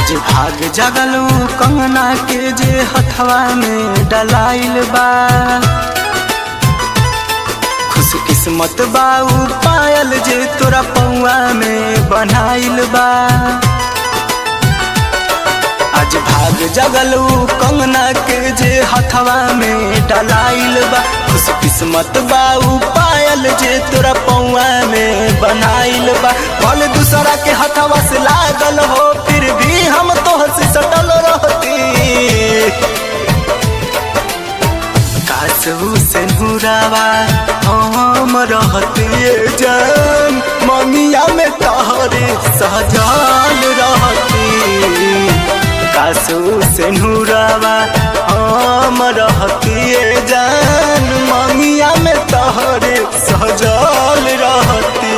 आज भाग जगलू कंगना के जे हथवा में डलाइल बा। खुश किस्मत बाऊ पायल जे तोरा पौआ में बनाइल बा। आज भाग जगलू कंगना के जे हथवा में डलाइल बा। खुश किस्मत बाऊ पायल जे तोरा पौआ में बनाइल बा। भले दूसरा के हथवा से लागल हो फिर भी हम तोहर से सटल रहती। कासू से नूरावा हम रहती जान ममिया में तोहरे सहजल रहती। कासू से नूरावा हम रहती जान ममिया में तोहरे सहजल रहती।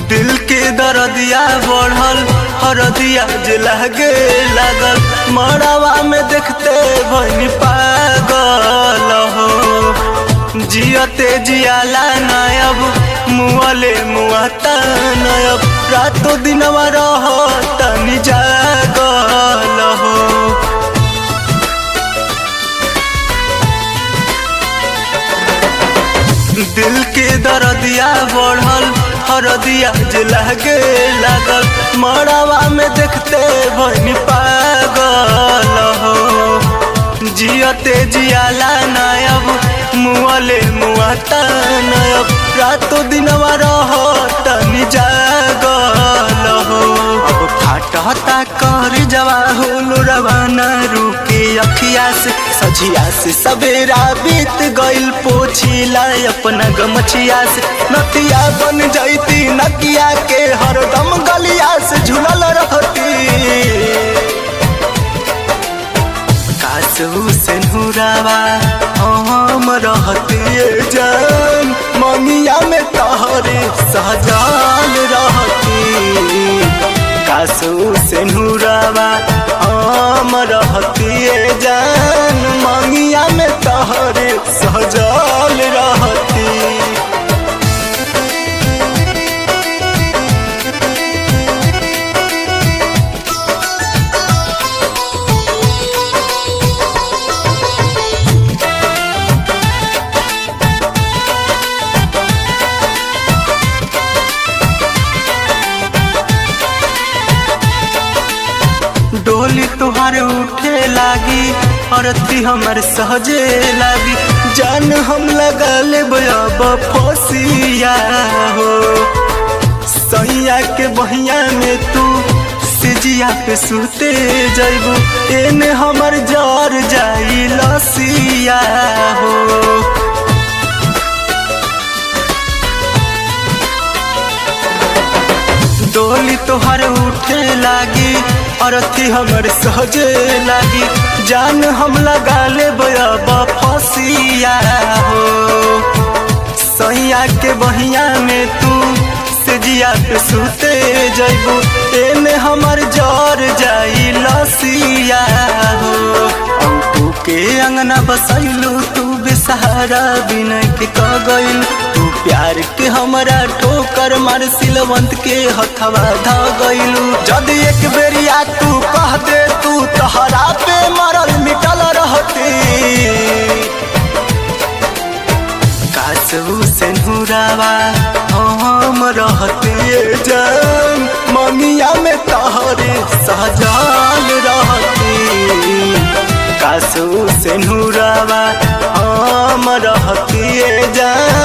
दिल के दर्दिया बढ़ल हरदिया जे लगे लागल। मड़ावा में देखते भइनी पागल हो। जियते जियाला नायब मुआले मुआता नायब। रातों दिनवा रहतनी जागल हो। दिल के दर्दिया बढ़ल हरदिया जे लगे लागल। मड़ावा में देखते भइनी पागल हो। जियते जियाला नायब मुआले मुआता नायब। रातों दिनवा रहतनी जागल हो। अब फाटता कर जवा होलो रवाना रुके अखिया से। सझिया से सवेरा बीत गइल पोछिला अपना गमछिया से। नतिया बन जाती नकिया के हरदम गलिया से झूलल रहती। कासू से नूरावा हम रहती जान ममिया में तोहरे सहजल रहती। कासू से नूरावा हम रहती जान ममिया में तोहरे सहजल रहती। डोली तुहारे उठे लागी अरती हमर सहजे लागी। जान हम लगा ले अब फसिया हो। सैया के बहिया में तू सिजिया पे सुते जइबू। एने हमर जर जाई लसिया हो। डोली तोहर उठे लागी अरथी हमर सहजे लागी। जान हम लगा ले अब फसिया हो। सैया के बहिया में तू सिजिया पे सुते जइबू। एने हमर जर जाई लसिया हो। अंकु के अंगना बसैलू तू बेसहारा बिना के कह गइल। तू प्यार के हमरा ठोकर मार सिलवंत के हथवा ध गइलू। जद एक बेरिया तू कह दे तू तहरा पे मरल मिटल रहती। कासू से नूरावा हम रहती जान ममिया में तोहरे सहजल रहती। कासू से नूरावा हम रहती जान